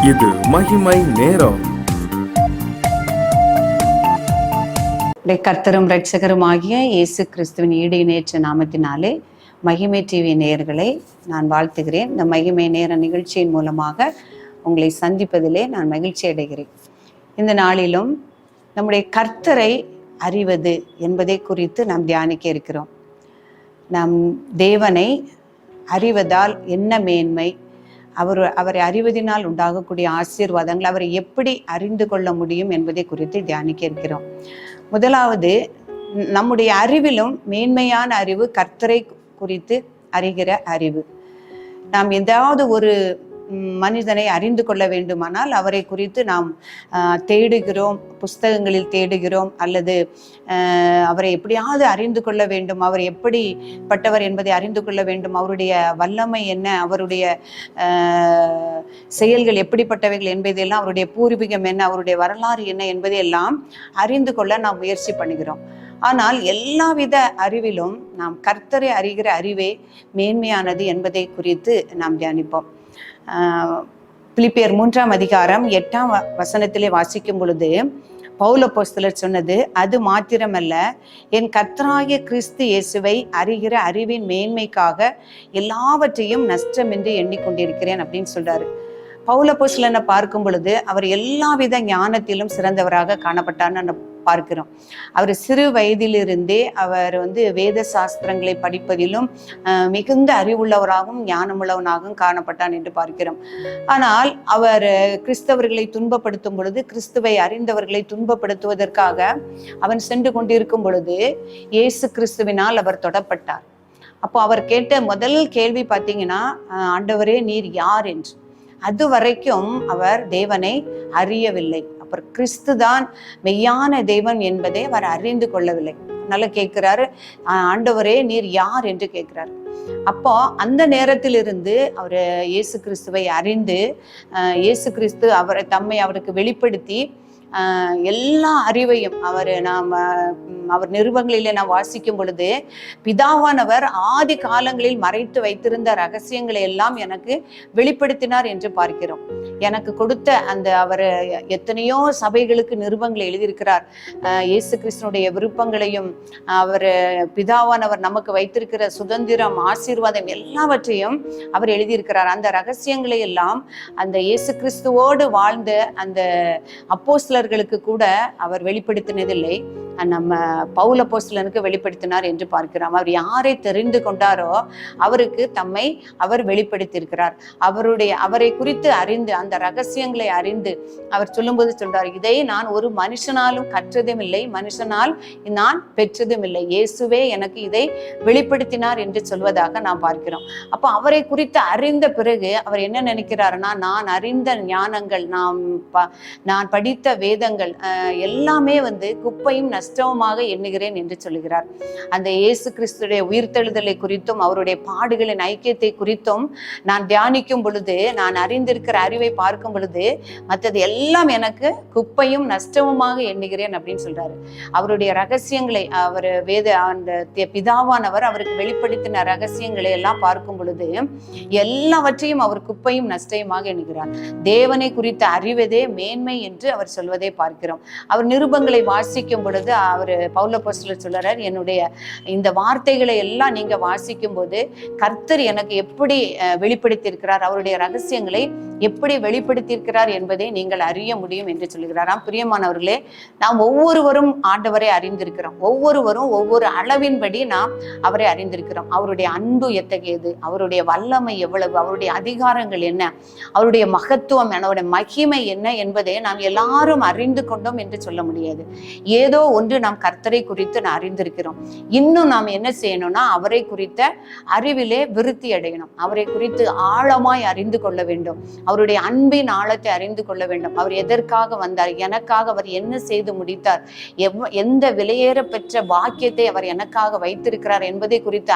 இது மகிமை நேரம். கர்த்தரும் இரட்சகரும் ஆகிய இயேசு கிறிஸ்துவின் ஈடு இணையற்ற நாமத்தினாலே மகிமை டிவி நேயர்களை நான் வாழ்த்துகிறேன். இந்த மகிமை நேர நிகழ்ச்சியின் மூலமாக உங்களை சந்திப்பதிலே நான் மகிழ்ச்சி அடைகிறேன். இந்த நாளிலும் நம்முடைய கர்த்தரை அறிவது என்பதை குறித்து நாம் தியானிக்க இருக்கிறோம். நம் தேவனை அறிவதால் என்ன மேன்மை, அவரை அறிவதனால் உண்டாகக்கூடிய ஆசீர்வாதங்கள், அவரை எப்படி அறிந்து கொள்ள முடியும் என்பதை குறித்து தியானிக்க இருக்கிறோம். முதலாவது, நம்முடைய அறிவிலும் மேன்மையான அறிவு கர்த்தரை குறித்து அறிகிற அறிவு. நாம் ஏதாவது ஒரு மனிதனை அறிந்து கொள்ள வேண்டுமானால் அவரை குறித்து நாம் தேடுகிறோம், புஸ்தகங்களில் தேடுகிறோம், அல்லது அவரை எப்படியாவது அறிந்து கொள்ள வேண்டும், அவர் எப்படிப்பட்டவர் என்பதை அறிந்து கொள்ள வேண்டும், அவருடைய வல்லமை என்ன, அவருடைய செயல்கள் எப்படிப்பட்டவைகள் என்பதையெல்லாம், அவருடைய பூர்வீகம் என்ன, அவருடைய வரலாறு என்ன என்பதையெல்லாம் அறிந்து கொள்ள நாம் முயற்சி பண்ணுகிறோம். ஆனால் எல்லாவித அறிவிலும் நாம் கர்த்தரை அறிகிற அறிவே மேன்மையானது என்பதை குறித்து நாம் தியானிப்போம். பிலிப்பியர் 3ஆம் அதிகாரம் 8ஆம் வசனத்திலே வாசிக்கும் பொழுது பவுல் அப்போஸ்தலர் சொன்னது, அது மாத்திரமல்ல, என் கர்த்தராகிய கிறிஸ்து இயேசுவை அறிகிற அறிவின் மேன்மைக்காக எல்லாவற்றையும் நஷ்டமின்றி எண்ணிக்கொண்டிருக்கிறேன் அப்படின்னு சொல்றாரு. பவுல் அப்போஸ்தலனை பார்க்கும் பொழுது அவர் எல்லாவித ஞானத்திலும் சிறந்தவராக காணப்பட்டார்னு பார்க்கிறோம். அவர் சிறு வயதிலிருந்தே அவர் வேத சாஸ்திரங்களை படிப்பதிலும் மிகுந்த அறிவுள்ளவராகவும் ஞானமுள்ளவனாகவும் காணப்பட்டான் என்று பார்க்கிறோம். ஆனால் அவர் கிறிஸ்தவர்களை துன்பப்படுத்தும் பொழுது, கிறிஸ்துவை அறிந்தவர்களை துன்பப்படுத்துவதற்காக அவன் சென்று கொண்டிருக்கும் பொழுது இயேசு கிறிஸ்துவினால் அவர் தொடப்பட்டார். அப்போ அவர் கேட்ட முதல் கேள்வி பார்த்தீங்கன்னா, ஆண்டவரே நீர் யார் என்று. அது வரைக்கும் அவர் தேவனை அறியவில்லை. அப்புறம் கிறிஸ்து தான் மெய்யான தேவன் என்பதை அவர் அறிந்து கொள்ளவில்லை. நல்லா கேட்கிறாரு, ஆண்டவரே நீர் யார் என்று கேட்கிறாரு. அப்போ அந்த நேரத்திலிருந்து அவர் இயேசு கிறிஸ்துவை அறிந்து, இயேசு கிறிஸ்து தம்மை அவருக்கு வெளிப்படுத்தி எல்லா அறிவையும் அவர் நிருபங்களிலே நாம் வாசிக்கும் பொழுது, பிதாவானவர் ஆதி காலங்களில் மறைத்து வைத்திருந்த ரகசியங்களை எல்லாம் எனக்கு வெளிப்படுத்தினார் என்று பார்க்கிறோம். எனக்கு கொடுத்த அவர் எத்தனையோ சபைகளுக்கு நிருபங்களை எழுதியிருக்கிறார். இயேசு கிறிஸ்துனுடைய விருப்பங்களையும் பிதாவானவர் நமக்கு வைத்திருக்கிற சுதந்திரம், ஆசீர்வாதம் எல்லாவற்றையும் அவர் எழுதியிருக்கிறார். அந்த ரகசியங்களை எல்லாம் அந்த இயேசு கிறிஸ்துவோடு வாழ்ந்த அந்த அப்போஸ்தலர்களுக்கு கூட அவர் வெளிப்படுத்தினதில்லை. நம்ம பவுல் அப்போஸ்தலனுக்கு வெளிப்படுத்தினார் என்று பார்க்கிறோம். அவர் யாரை தெரிந்து கொண்டாரோ அவருக்கு தம்மை அவர் வெளிப்படுத்தியிருக்கிறார். அவரை குறித்து அறிந்து, அந்த ரகசியங்களை அறிந்து அவர் சொல்லும்போது சொல்றார், இதை நான் ஒரு மனுஷனாலும் கற்றதும் இல்லை, மனுஷனால் நான் பெற்றதும் இல்லை, இயேசுவே எனக்கு இதை வெளிப்படுத்தினார் என்று சொல்வதாக நாம் பார்க்கிறோம். அப்போ அவரை குறித்து அறிந்த பிறகு அவர் என்ன நினைக்கிறாருன்னா, நான் அறிந்த ஞானங்கள், நான் படித்த வேதங்கள் எல்லாமே குப்பையும் நஷ்டமாக எண்ணுகிறேன் என்று சொல்லுகிறார். அந்த இயேசு கிறிஸ்துடைய உயிர்த்தெழுதலை குறித்தும் அவருடைய பாடுகளின் ஐக்கியத்தை குறித்தும் நான் தியானிக்கும் பொழுது, நான் அறிந்திருக்கிற அறிவை பார்க்கும் பொழுது மற்றது எல்லாம் எனக்கு குப்பையும் நஷ்டமுமாக எண்ணுகிறேன் அப்படின்னு சொல்றாரு. அவருடைய ரகசியங்களை அந்த பிதாவானவர் அவருக்கு வெளிப்படுத்தின ரகசியங்களை எல்லாம் பார்க்கும் பொழுது எல்லாவற்றையும் அவர் குப்பையும் நஷ்டமாக எண்ணுகிறார். தேவனை குறித்த அறிவதே மேன்மை என்று அவர் சொல்வதை பார்க்கிறோம். அவர் நிருபங்களை வாசிக்கும் பொழுது பவுல் அப்போஸ்தலர் சொல்றார், என்னுடைய இந்த வார்த்தைகளை எல்லாம் நீங்க வாசிக்கும் போது கர்த்தர் எனக்கு எப்படி வெளிப்படுத்தியிருக்கிறார், அவருடைய ரகசியங்களை எப்படி வெளிப்படுத்தியிருக்கிறார் என்பதை நீங்கள் அறிய முடியும் என்று சொல்லுகிறாராம். பிரியமானவர்களே, நாம் ஒவ்வொருவரும் ஆண்டவரை அறிந்திருக்கிறோம். ஒவ்வொருவரும் ஒவ்வொரு அளவின்படி நாம் அவரை அறிந்திருக்கிறோம். அவருடைய அன்பு எத்தகையது, அவருடைய வல்லமை எவ்வளவு, அவருடைய அதிகாரங்கள் என்ன, அவருடைய மகத்துவம், அவருடைய மகிமை என்ன என்பதை நாம் எல்லாரும் அறிந்து கொண்டோம் என்று சொல்ல முடியாது. ஏதோ ஒன்று நாம் கர்த்தரை குறித்து நான் அறிந்திருக்கிறோம். இன்னும் நாம் என்ன செய்யணும்னா, அவரை குறித்த அறிவிலே விருத்தி அடையணும். அவரை குறித்து ஆழமாய் அறிந்து கொள்ள வேண்டும். அவருடைய அன்பின் ஆழத்தை அறிந்து கொள்ள வேண்டும். அவர் எதற்காக வந்தார், எனக்காக அவர் என்ன செய்து முடித்தார், எந்த விலையேற பெற்ற பாக்கியத்தை அவர் எனக்காக வைத்திருக்கிறார் என்பதை குறித்து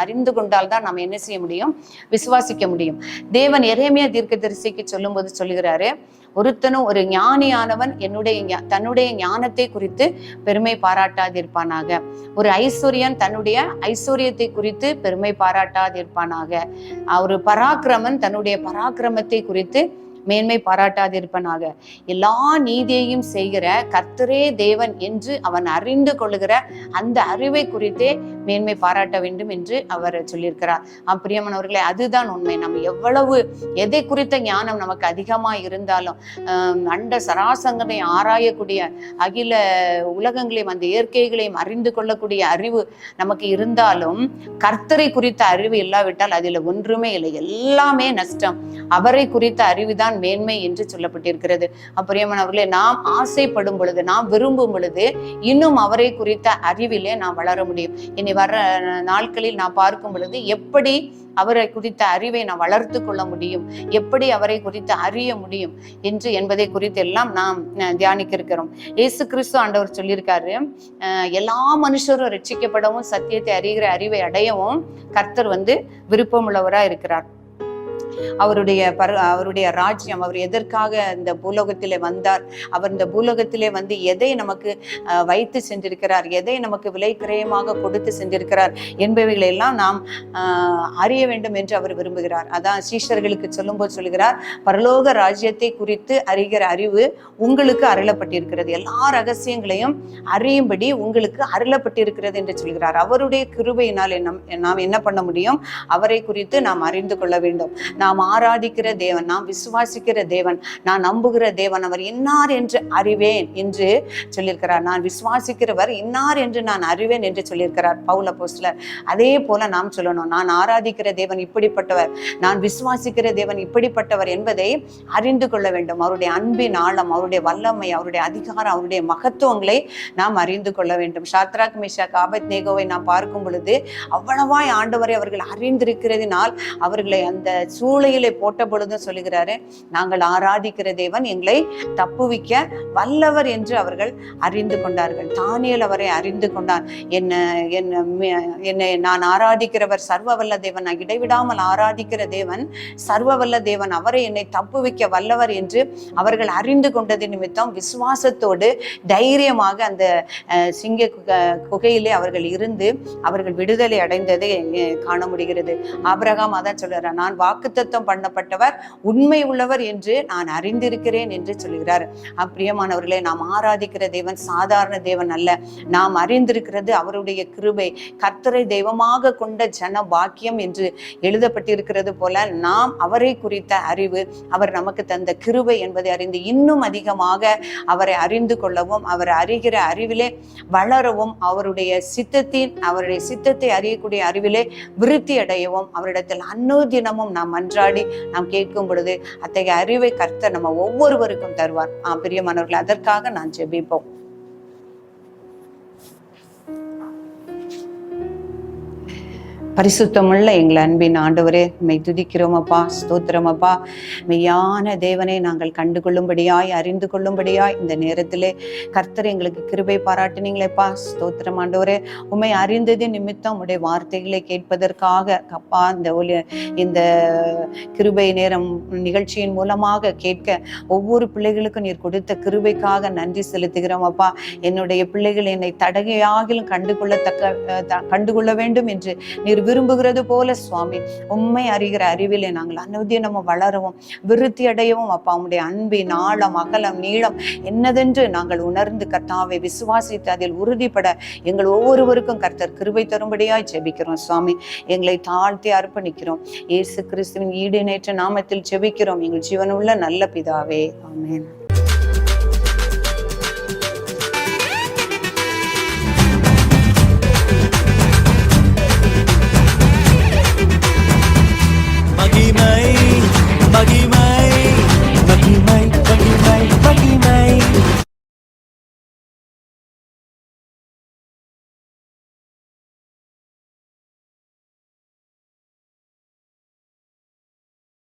அறிந்து கொண்டால்தான் நாம் என்ன செய்ய முடியும், விசுவாசிக்க முடியும். தேவன் எரேமியா தீர்க்கதரிசிக்கு சொல்லும் போது சொல்லுகிறாரு, ஒருத்தனும் ஒரு ஞானியானவன் தன்னுடைய ஞானத்தை குறித்து பெருமை பாராட்டாதிருப்பானாக, ஒரு ஐஸ்வர்யன் தன்னுடைய ஐஸ்வர்யத்தை குறித்து பெருமை பாராட்டாதிருப்பானாக, ஒரு பராக்கிரமன் தன்னுடைய பராக்கிரமத்தை குறித்து மேன்மை பாராட்டாதிருப்பனாக. எல்லா நீதியையும் செய்கிற கர்த்தரே தேவன் என்று அவன் அறிந்து கொள்ளுகிற அந்த அறிவை குறித்தே மேன்மை பாராட்ட வேண்டும் என்று அவர் சொல்லியிருக்கிறார். பிரியமானவர்களே, அதுதான் உண்மை. நம்ம எவ்வளவு எதை குறித்த ஞானம் நமக்கு அதிகமா இருந்தாலும், அண்ட சராசங்கனை ஆராயக்கூடிய அகில உலகங்களையும் அந்த இயற்கைகளையும் அறிந்து கொள்ளக்கூடிய அறிவு நமக்கு இருந்தாலும், கர்த்தரை குறித்த அறிவு இல்லாவிட்டால் அதில் ஒன்றுமே இல்லை, எல்லாமே நஷ்டம். அவரை குறித்த அறிவுதான் மேன்மை என்று சொல்லப்பட்டிருக்கிறது. பிரியமானவர்களே, நாம் ஆசைப்படும் பொழுது, நாம் விரும்பும் பொழுது இன்னும் அவரை குறித்த அறிவிலே நாம் வளர முடியும். இனி வர நாட்களில் நான் பார்க்கும் பொழுது எப்படி அவரை குறித்த அறிவை நாம் வளர்த்து கொள்ள முடியும், எப்படி அவரை குறித்து அறிய முடியும் என்பதை குறித்து எல்லாம் நாம் தியானிக்க இருக்கிறோம். இயேசு கிறிஸ்து ஆண்டவர் சொல்லியிருக்காரு, எல்லா மனுஷரும் ரட்சிக்கப்படவும் சத்தியத்தை அறிகிற அறிவை அடையவும் கர்த்தர் விருப்பம் உள்ளவரா இருக்கிறார். அவருடைய ராஜ்யம், அவர் எதற்காக இந்த பூலோகத்திலே வந்தார், அவர் இந்த பூலோகத்திலே எதை நமக்கு வைத்து சென்றிருக்கிறார், எதை நமக்கு விலை கிரயமாக கொடுத்து சென்றிருக்கிறார் என்பவைகளை எல்லாம் நாம் அறிய வேண்டும் என்று அவர் விரும்புகிறார். அதான் சீஷர்களுக்கு சொல்லும்போது சொல்கிறார், பரலோக ராஜ்யத்தை குறித்து அறிகிற அறிவு உங்களுக்கு அருளப்பட்டிருக்கிறது, எல்லா ரகசியங்களையும் அறியும்படி உங்களுக்கு அருளப்பட்டிருக்கிறது என்று சொல்கிறார். அவருடைய கிருபையினால் நாம் என்ன பண்ண முடியும்? அவரை குறித்து நாம் அறிந்து கொள்ள வேண்டும். நாம் ஆராதிக்கிற தேவன், நாம் விசுவாசிக்கிற தேவன், நான் நம்புகிற தேவன், அவர் இன்னார் என்று அறிவேன் என்று சொல்லியிருக்கிறார். நான் விசுவாசிக்கிறவர் இன்னார் என்று நான் அறிவேன் என்று சொல்லியிருக்கிறார் பவுல் அப்போஸ்தலர். அதே போல நாம் சொல்லணும், நான் ஆராதிக்கிற தேவன் இப்படிப்பட்டவர், நான் விசுவாசிக்கிற தேவன் இப்படிப்பட்டவர் என்பதை அறிந்து கொள்ள வேண்டும். அவருடைய அன்பின் ஆழம், அவருடைய வல்லமை, அவருடைய அதிகாரம், அவருடைய மகத்துவங்களை நாம் அறிந்து கொள்ள வேண்டும். சாத்ராக் மேஷாக் ஆபேத்நேகோவை நாம் பார்க்கும் பொழுது அவ்வளவாய் ஆண்டவரை அவர்கள் அறிந்திருக்கிறதினால் அவர்களை அந்த சூளையிலே போட்ட பொழுதும் சொல்லுகிறாரு, நாங்கள் ஆராதிக்கிற தேவன் எங்களை தப்புவிக்க வல்லவர் என்று அவர்கள் அறிந்து கொண்டார்கள். தானியேல் அவரை அறிந்து கொண்டான், என்னை நான் ஆராதிக்கிறவர் சர்வ வல்ல தேவன், நான் இடைவிடாமல் ஆராதிக்கிற தேவன் சர்வ வல்ல தேவன், அவரை என்னை தப்புவிக்க வல்லவர் என்று அவர்கள் அறிந்து கொண்டது நிமித்தம் விசுவாசத்தோடு தைரியமாக அந்த சிங்க குகையிலே அவர்கள் இருந்து அவர்கள் விடுதலை அடைந்ததை காண முடிகிறது. ஆபிரகாம் அதான் சொல்றார், நான் வாக்குத்தத்தம் பண்ணப்பட்டவர் உண்மை உள்ளவர் என்று நான் அறிந்திருக்கிறேன் என்று சொல்கிறார். பிரியமானவர்களே, நாம் ஆராதிக்கிற தேவன் சாதாரண தேவன் அல்ல. நாம் அறிந்திருக்கிறது அவருடைய கிருபை, கர்த்தரை தெய்வமாக கொண்ட ஜன பாக்கியம் என்று எழுதப்பட்டிருக்கிறது போல நாம் அவரை குறித்த அறிவு, அவர் நமக்கு தந்த கிருபை என்பதை அறிந்து இன்னும் அதிகமாக அவரை அறிந்து கொள்ளவும், அவரை அறிகிற அறிவிலே வளரவும், அவருடைய சித்தத்தை அறியக்கூடிய அறிவிலே விருத்தி அடையவும், அவரிடத்தில் அனுதினமும் நாம் மன்றாடி நாம் கேட்கும் பொழுது அத்தகைய அறிவை கர்த்தர் நம்ம ஒவ்வொருவருக்கும் தருவார். பிரியமானவர்கள், அதற்காக நான் ஜெபிப்போம். பரிசுத்தமுள்ள எங்கள் அன்பின் ஆண்டவரே, மெய் துதிக்கிறோம் அப்பா, ஸ்தோத்திரம் அப்பா. மெய்யான தேவனை நாங்கள் கண்டுகொள்ளும்படியாய், அறிந்து கொள்ளும்படியாய் இந்த நேரத்திலே கர்த்தர் எங்களுக்கு கிருபை பாராட்டினீங்களேப்பா. ஸ்தோத்திரம் ஆண்டவரே, உண்மை அறிந்தது நிமித்தம் உடைய வார்த்தைகளை கேட்பதற்காக அப்பா இந்த கிருபை நேரம் நிகழ்ச்சியின் மூலமாக கேட்க ஒவ்வொரு பிள்ளைகளுக்கும் நீர் கொடுத்த கிருபைக்காக நன்றி செலுத்துகிறோம் அப்பா. என்னுடைய பிள்ளைகள் என்னை தடகையாகிலும் கண்டுகொள்ள வேண்டும் என்று நீர் விரும்புகிறது போல சுவாமி, உண்மை அறிகிற அறிவிலே நாங்கள் அனுதினமும் வளரவும் விருத்தி அடையவும் அப்பா, உம்முடைய அன்பின் ஆழம் அகலம் நீளம் என்னதென்று நாங்கள் உணர்ந்து கர்த்தாவை விசுவாசித்து அதில் உறுதிப்பட எங்கள் ஒவ்வொருவருக்கும் கர்த்தர் கிருபை தரும்படியாய் ஜெபிக்கிறோம் சுவாமி. எங்களை தாழ்த்தி அர்ப்பணிக்கிறோம். இயேசு கிறிஸ்துவின் ஈடுநேற்ற நாமத்தில் ஜெபிக்கிறோம் எங்கள் ஜீவனுள்ள நல்ல பிதாவே, ஆமென்.